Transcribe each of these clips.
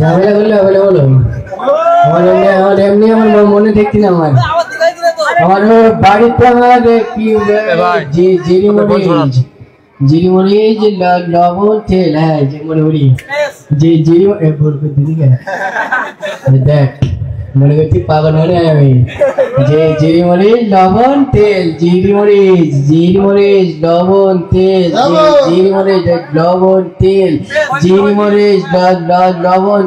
ঝামেলা করলে হবে না বলো? আমার এমনি আমার মনে দেখছি না আমার বাড়িতে আমার কি জিরিমরিচ লবণ তেল, হ্যাঁ দেখ মনে করছি পাগল হয়ে আমি যে জিরিমরিচ লবণ তেল, জিরিমরিচ লবণ তেল, জিরিমরিচ লবণ তেল, জিরিমরিচ লবণ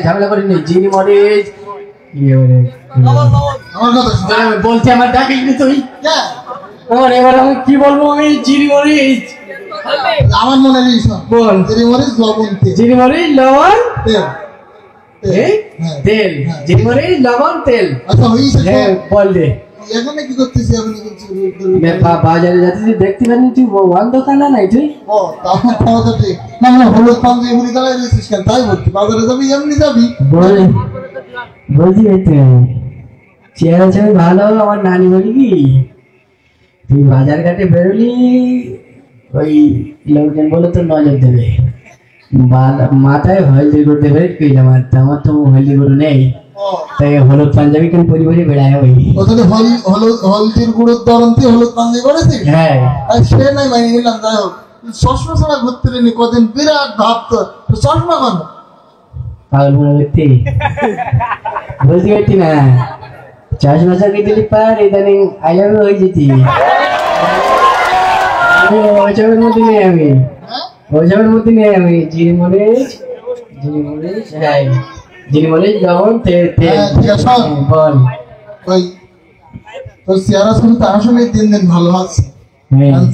ঝামেলা করিনি জিরিমরিচ বলছি আমার ডাকিস তুই আমার এবার আমি কি বলবো আমি জিরিমরিচ আমার মনে নেই বল জিরিমরিচ লবণ তেল, জিরিমরিচ লবণ তেল, জিরিমরিচ লবণ তেল। আচ্ছা হইছে হ্যাঁ বল দে এখানে কি করতেছিস আপনি? বাজারে যাচ্ছিস দেখতে পারিনি তুই অন্ধকার নাই তুই? ও তাহলে খাওয়া তো ঠিক না না হলুদ পাঞ্জাবি মুড়ি দাঁড়াই রয়েছিস কেন? তাই বলছি বাজারে যাবি এমনি যাবি বলছি চেহারা চেহারা ভালো আমার নানি বলি কি তুই বাজার ঘাটে বেরোলি ওই লোকজন বলে তো নজর দেবে মাথায় হলদি করে দেবে আমার তো হলদি গরু নেই তাই হলুদ পাঞ্জাবি কেন পরি বেড়ায় ওই ওখানে হলদির গুঁড়োর দরন্তি হলুদ পাঞ্জাবি করেছিস? হ্যাঁ সে নাই মানে নিলাম যাই হোক চশমা ছাড়া ঘুরতে নি কদিন বিরাট ভাব তো চশমা কেন পাগল মনে করতে বুঝতে পারছি না চশমা চাকরি দিলি পার ইদানিং আই লাভ ইউ হয়ে যেতি ওইসবের মধ্যে নেই আমি ওইসবের মধ্যে নেই আমি জিরিমরিচ হ্যাঁ জিরিমরিচ লবণ তেল বল ওই তোর চেহারা শুধু তার সঙ্গে দিন দিন ভালো আছে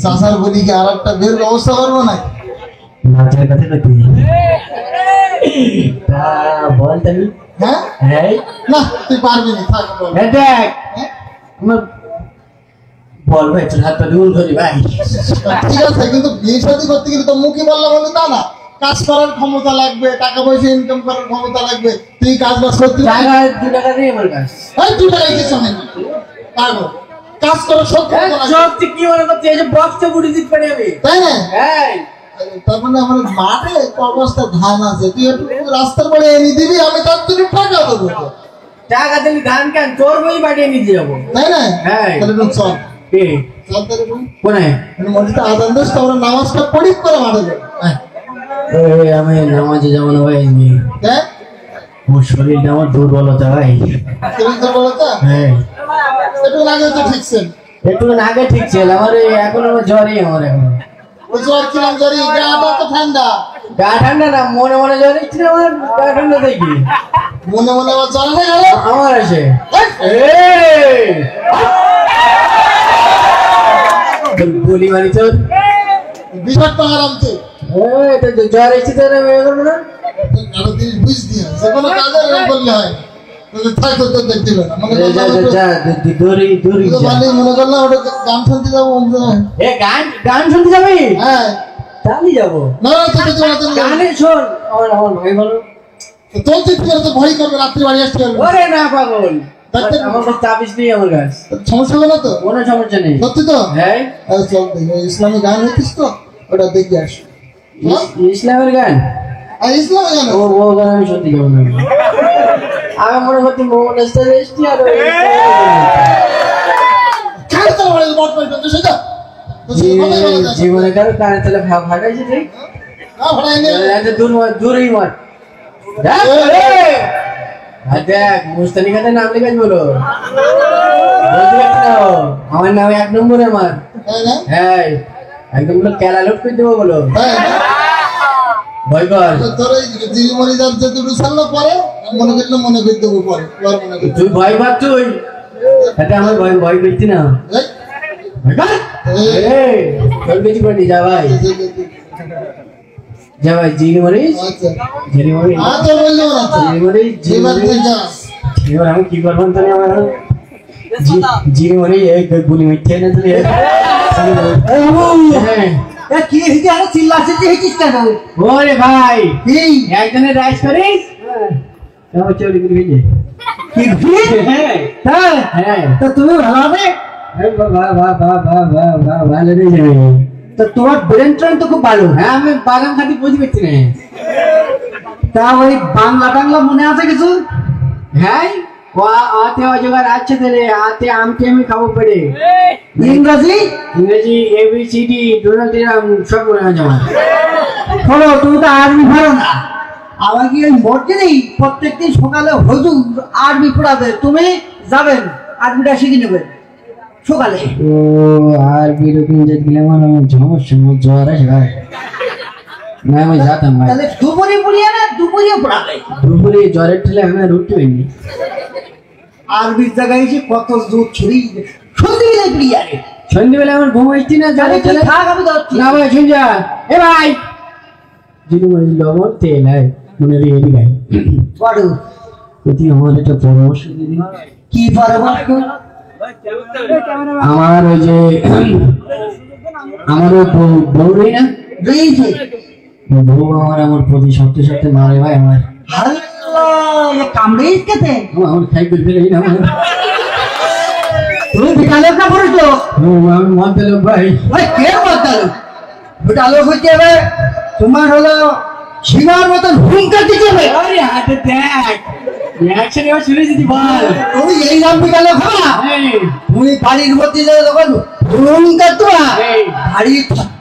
চাষার বলি কি আর একটা বের ব্যবস্থা করবো না নাচের কথা কতি বল তাহলে হ্যাঁ হ্যাঁ না তুই পারবি না থাক দেখ আমার বল ভাই তোর হাতটা দূর ধরি ভাই ঠিক আছে কিন্তু বিয়ে শাদী করতে গেলে তো মুখে বললাম বলে তা না কাজ করার ক্ষমতা লাগবে টাকা পয়সা ইনকাম করার ক্ষমতা লাগবে তুই কাজ বাজ করতে টাকা 2 টাকা নেই আমার কাছে এই 2 টাকা কিছু নেই পাগল কাজ করার শক্তি কি মনে করতে এই যে বক্সে বুড়ি দিতে পারি আমি তাই না হ্যাঁ তার মানে আমার মাঠে অবস্থা ধান আছে তুই একটু রাস্তার পরে এনে দিবি আমি তার জন্য টাকা দেবো টাকা দিলে ধান কেন তোর বই পাঠিয়ে নিতে যাবো তাই না হ্যাঁ তাহলে চল চল তাহলে কোনে মসজিদে আজান দিস তো আমরা নামাজটা পড়ি করে মাঠে যাবো আমি নামাজে যাবো না ভাই হ্যাঁ ওর শরীরটা আমার দুর্বলতা ভাই শরীর দুর্বলতা হ্যাঁ একটু আগে তো ঠিক ছিল একটু আগে ঠিক ছিল আমার এখন আমার জ্বরই আমার এখন জ্বর কিরম জ্বরি গাটা তো ঠান্ডা গা ঠান্ডা না মনে মনে জ্বর হচ্ছে আমার গা ঠান্ডা দেখি মনে মনে আবার জ্বর হয়ে গেল আমার আছে বলি মারি তোর বিষাক্ত আরাম তো জ্বর এসেছে তো না আরো জিনিস বুঝ দিয়া যে কোনো কাজে এরকম করলে হয় থাক তো দেখতে না মনে মনে করলাম ওটা গান শুনতে যাবো গান শুনতে যাবি হ্যাঁ তাহলে যাবো না গানে শোন আমার ভাই বলো তোর চিন্তা করে তো ভয় করবে রাত্রি বাড়ি আসতে পারবে ওরে না পাগল আমার কাছে তাবিজ নেই আমার কাছে সমস্যা হলো তো কোনো সমস্যা নেই সত্যি তো হ্যাঁ চল দেখি ইসলামী গান হচ্ছিস তো ওটা দেখে আস ইসলামের গান ইসলামী গান ও গান আমি সত্যি গাবো না আমি মনে করছি মোহাম্মদ এস্টারেস্টি আর জীবনে কারো কানে তাহলে ফাটাইছে ঠিক দূরেই মার দেখ মুস্তানি খাতে নাম লেখাস বলো আমার নাম 1 নম্বরে আমার হ্যাঁ একদম কেলা লোক করে দেবো বলো ভয় কর মনে করে দেবো পরে তুই ভয় পাচ্ছ তুই আমার ভয় ভয় করছি না বেশি করি যা ভাই যা ভাই জিরিমরিচ এবার আমি কি করবো তাহলে আমার জিরিমরিচ গুলি মিথ্যে না তুই কি চিল্লাচ্ছে ওরে ভাই একজনের রাইস করিস চলি করে তুমি ভালো হবে ভালো তোমার ব্রেন ট্রেন তো খুব ভালো হ্যাঁ আমি বাদাম খাতি বুঝতে পারছি না তা ওই বাংলা টাংলা মনে আছে কিছু? হ্যাঁ আতে অজগার আছে তাহলে আতে আমকে আমি খাবো পড়ে ইংরাজি ইংরেজি এবিসিডি ডোনাল্ড ট্রাম্প সব মনে আছে আমার শোনো, তুমি তো আরবি পারো না। আমাকে ওই মসজিদেই প্রত্যেকদিন সকালে হুজুর আরবি পড়াবে, তুমি যাবেন আরবিটা শিখে নেবেন সকালে। ও আর বিরোধী যে দিলাম আমার সমস্যা আমার জ্বর আছে ভাই না আমি যেতাম ভাই তাহলে দুপুরে পড়িয়ে না, দুপুরে পড়াবে। দুপুরে জ্বরের ঠেলে আমি আর উঠতে পারিনি আরবির জায়গায় এসে কত জোর ছুরি সন্ধ্যেবেলায় পড়িয়ে আরে সন্ধ্যেবেলা আমার ঘুম আসছি না জ্বরের ঠেলে থাক, আমি যাচ্ছি। না ভাই শুন যা এ ভাই যদি মনে লবণ তেল হয় মনে রেডি গাই বড় প্রতি আমার একটা পরামর্শ দিদি কি পরামর্শ? আমার ওই যে আমার ওই বউ রই না রয়েছে বউ আমার প্রতি সপ্তাহে সপ্তাহে মারে ভাই আমার আল্লাহ, কামড়েই খেতে আমার খাই করে ফেলে না তুমি বিকালের না পড়েছ? আমি মন পেলাম ভাই ওই কে বলতাল বিকালে হইতে হবে তোমার হলো সীমার মতন হুঙ্কার দিতে হবে। আরে হাতে দেখ রিঅ্যাকশন এবার শুনে যদি বল তুমি এই নাম বিকালে খাওয়া, তুমি বাড়ির মধ্যে যাবে তখন হুঙ্কার তোরা বাড়ি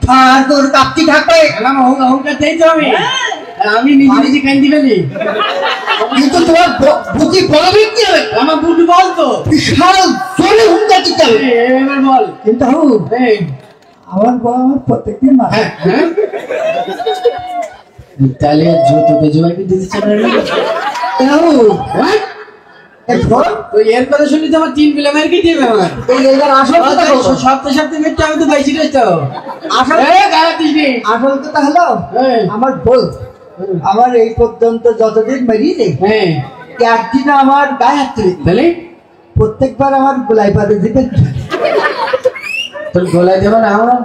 থার তোর কাঁপতি থাকবে। অহংকার চাই তো আমি নিজে নিজে কান্দি ফেলি কিন্তু তোমার বুদ্ধি বড় ব্যক্তি হবে, আমার বুদ্ধি বল তো বিশাল জোরে হুঙ্কার দিতে হবে। এবার বল কিন্তু আমার বউ আমার প্রত্যেকদিন মারে। হ্যাঁ তাহলে তোকে জোয়াই দিতে চান তো এর কথা শুনলি তো আমার 3 পিলা মার কি দিবে আমার আসল কথা বলো। সপ্তাহে সপ্তাহে মেটে আমি তো বাইছি রে তো আসল আসল কথা হলো আমার বউ আমার এই পর্যন্ত যতদিন মেরিয়ে হ্যাঁ একদিন আমার গায়ে হাত তুলে তাহলে প্রত্যেকবার আমার গোলাই পাতে দিবেন। তোর গলায় দেবো না আমার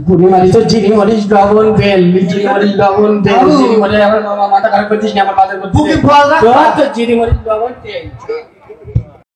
পুরি মারি তো চিনি মরিস ডবল বেল চিনি মরিস ডবল বেল চিনি মরিস আমার মাথা খারাপ করছিস না আমার বাজার করছিস বুকে ফল রাখ। তো চিনি মরিস ডবল বেল